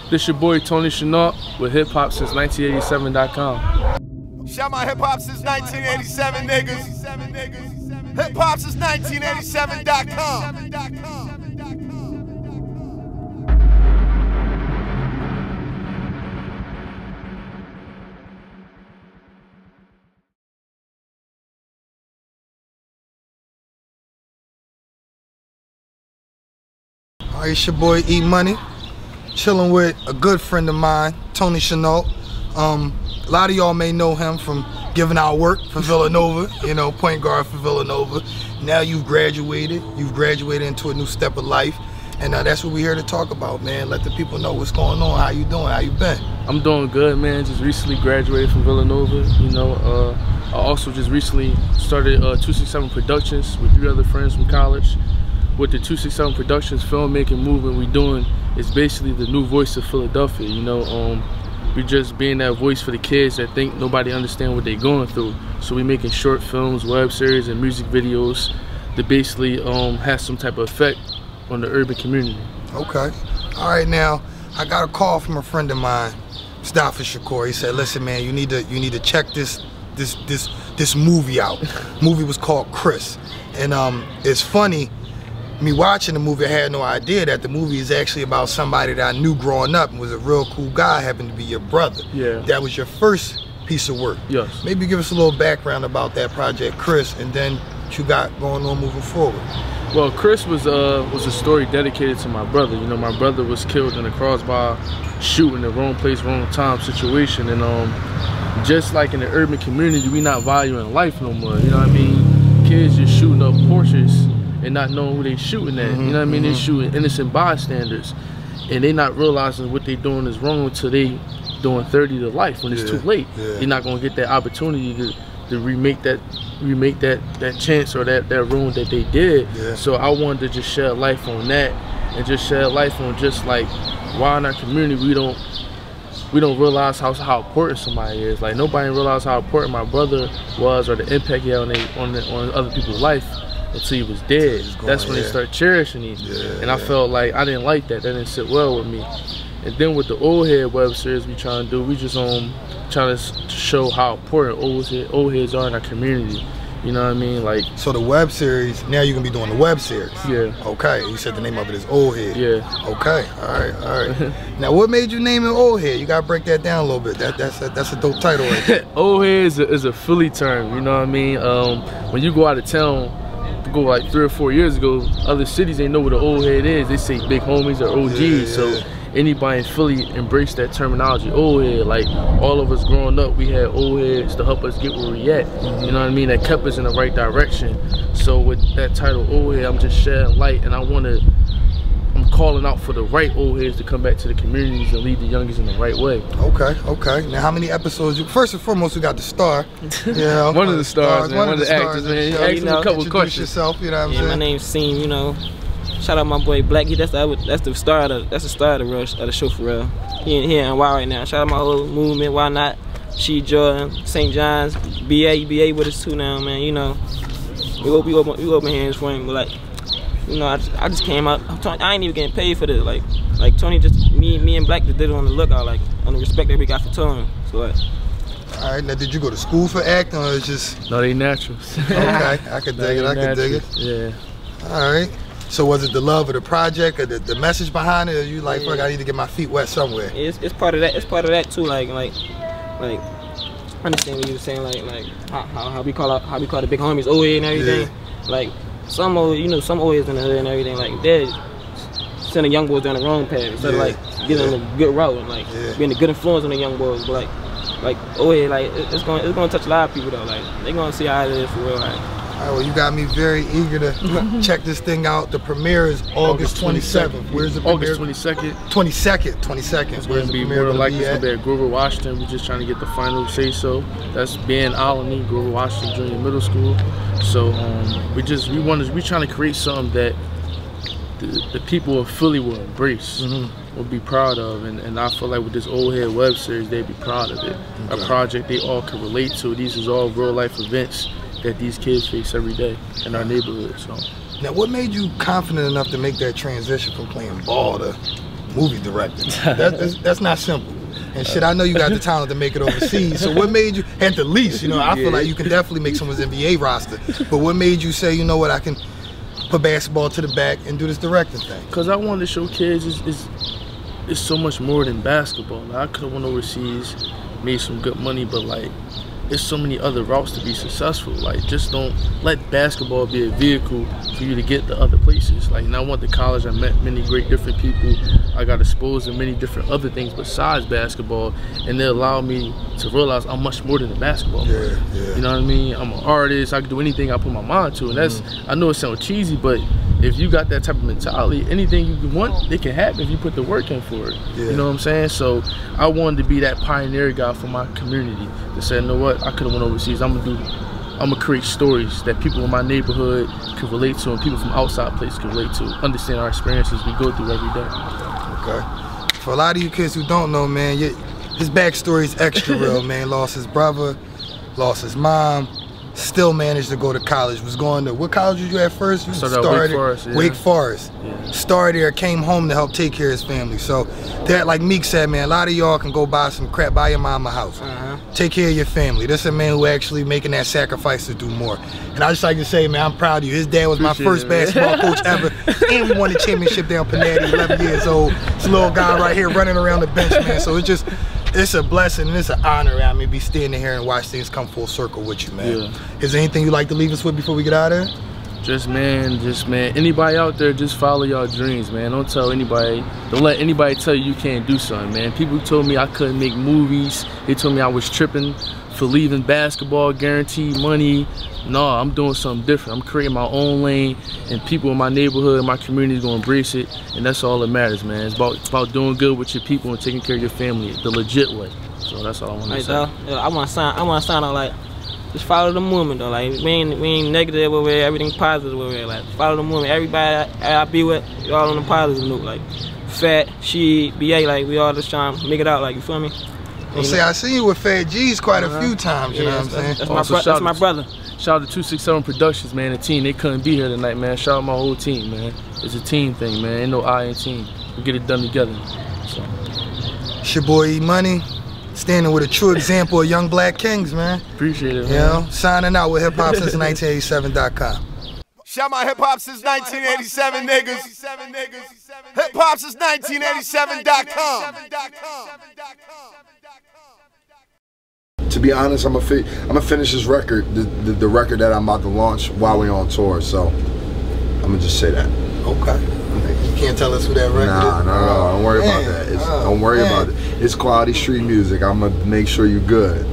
This your boy Tony Chennault with hiphop-since1987.com. Shout my hip-hop since 1987 niggas. Hiphop-since1987.com. Alright, it's your boy E Money, chilling with a good friend of mine, Tony Chennault. A lot of y'all may know him from giving out work for Villanova, you know, point guard for Villanova. Now you've graduated into a new step of life, and that's what we're here to talk about, man. Let the people know what's going on, how you doing, how you been? I'm doing good, man. Just recently graduated from Villanova, you know. I also just recently started 267 Productions with 3 other friends from college. What the 267 Productions filmmaking movement we doing is basically the new voice of Philadelphia, you know. We just being that voice for the kids that think nobody understand what they're going through. So we making short films, web series, and music videos that basically has some type of effect on the urban community. Okay. All right, now I got a call from a friend of mine, Mustafa Shakur. He said, "Listen, man, you need to check this movie out." Movie was called Chris, and it's funny. Me watching the movie, I had no idea that the movie is actually about somebody that I knew growing up and was a real cool guy, happened to be your brother. Yeah. That was your first piece of work. Yes. Maybe give us a little background about that project, Chris, and then what you got going on moving forward. Well, Chris was a story dedicated to my brother. You know, my brother was killed in a crossbar shooting, the wrong place, wrong time situation, and just like in the urban community, we not valuing life no more. You know what I mean? Kids just shooting up Porsches and not knowing who they shooting at. You know what I mean? They shooting innocent bystanders, and they not realizing what they doing is wrong until they doing 30 to life when it's too late. You're not gonna get that opportunity to remake that chance or that room that they did. So I wanted to just shed life on that, and just shed life on just like why in our community we don't realize how important somebody is. Like nobody realized how important my brother was or the impact he had on other people's life until he was dead. That's when they start cherishing him. And I felt like I didn't like that. That didn't sit well with me. And then with the Oldhead web series we trying to do, we just trying to show how important old heads are in our community. You know what I mean? Like, so the web series, now you're gonna be doing the web series. Yeah. Okay. You said the name of it is Oldhead. Yeah. Okay. All right. Now, what made you name it Oldhead? You gotta break that down a little bit. That's a dope title right there. Oldhead is a Philly term. You know what I mean? When you go out of town, go like 3 or 4 years ago, other cities they know what an old head is. They say big homies or OGs. So anybody in Philly embraced that terminology, old head. Like all of us growing up, we had old heads to help us get where we at. You know what I mean? That kept us in the right direction. So with that title, old head, I'm just shedding light, and I'm calling out for the right old heads to come back to the communities and lead the youngest in the right way. Okay. Now, how many episodes? First and foremost, we got the star. You know, one of the stars, man. One of the actors, man. You know, a couple questions. Yourself, you know what I'm saying? My name's Seam. You know, shout out my boy Black. That's the star of the show for real. He in NY right now. Shout out my whole movement. Why not? She Jordan, St. John's, BA with us too now, man. You know, we open hands for him, but like. You know, I just came out. I ain't even getting paid for this. Like Tony just me and Black just did it on the lookout, like on the respect that we got for Tony. So like. All right, now did you go to school for acting, or it's just? No, they naturals. Okay, I could dig it. Yeah. All right. So was it the love of the project, or the message behind it, or you like, fuck, I need to get my feet wet somewhere? It's part of that. It's part of that too. Like understand what you were saying. Like how we call the big homies old head and everything. Like. Some old heads in the hood and everything, like they're sending young boys down the wrong path instead of like getting a good route and like being a good influence on the young boys. But like old head, like it's gonna touch a lot of people though. Like they gonna see how it is for real. Like. All right, well, you got me very eager to check this thing out. The premiere is August 27th. Where's the premiere? August 22nd. 22nd. It's going to be more than likely it's going to be at Grover Washington. We're just trying to get the final say-so. That's Ben Alany, Grover Washington Junior Middle School. So we trying to create something that the people of Philly will embrace, will be proud of, and I feel like with this Oldhead web series, they'd be proud of it. A project they all can relate to. These is all real life events that these kids face every day in our neighborhood. So now, what made you confident enough to make that transition from playing ball to movie directing. That's not simple. And shit, I know you got the talent to make it overseas. So what made you, at the least, you know, I feel like you can definitely make someone's NBA roster. But what made you say, you know what, I can put basketball to the back and do this directing thing? Because I wanted to show kids it's so much more than basketball. Like, I could have went overseas, made some good money, but like, there's so many other routes to be successful. Like, just don't let basketball be a vehicle for you to get to other places. Like, and I went to college, I met many great different people. I got exposed to many different other things besides basketball, and they allowed me to realize I'm much more than a basketball player. You know what I mean? I'm an artist, I can do anything I put my mind to, and that's, I know it sounds cheesy, but if you got that type of mentality, anything you want, it can happen if you put the work in for it. You know what I'm saying? So I wanted to be that pioneer guy for my community that said, you know what, I could have went overseas. I'm gonna create stories that people in my neighborhood can relate to, and people from outside places can relate to, understand our experiences we go through every day. Okay. For a lot of you kids who don't know, man, his backstory is extra real, man. Lost his brother, lost his mom, still managed to go to college. Was going to, what college did you at first? You started Wake Forest. Wake Forest. Started there, came home to help take care of his family. So that, like Meek said, man, a lot of y'all can go buy some crap, buy your mama a house. Take care of your family. This is a man who actually making that sacrifice to do more. And I just like to say, man, I'm proud of you. His dad was my first basketball coach ever. And we won the championship down Panatti, 11 years old. This little guy right here running around the bench, man. So it's a blessing and it's an honor, I mean, be standing here and watch things come full circle with you, man. Is there anything you'd like to leave us with before we get out of here? Just man, anybody out there, just follow your dreams, man. Don't tell anybody, don't let anybody tell you can't do something, man. People told me I couldn't make movies. They told me I was tripping for leaving basketball, guaranteed money. No, I'm doing something different. I'm creating my own lane, and people in my neighborhood, my community is gonna embrace it, and that's all that matters, man. It's about doing good with your people and taking care of your family the legit way. So that's all I want to say. I want to sign out like, just follow the movement though. Like, we ain't negative over here, everything positive over here. Like, follow the movement. Everybody I be with, you all on the positive note. Like, Fat, she, BA, like, we all just trying to make it out. Like, you feel me? Well, see, I seen you with Fat G's quite a few times. You know what I'm saying? That's my brother. Shout out to 267 Productions, man. The team, they couldn't be here tonight, man. Shout out my whole team, man. It's a team thing, man. Ain't no I in team. We get it done together. So. It's your boy E Money, standing with a true example of young black kings, man. Appreciate it, man. You know, signing out with hiphop1987.com. Shout my hip-hop since 1987, niggas. Hip-hop since 1987.com. To be honest, I'm gonna finish this record, the record that I'm about to launch while we're on tour. So I'm gonna just say that. Okay. You can't tell us who that record is? No, don't worry about that. Don't worry about it. It's quality street music. I'm gonna make sure you're good.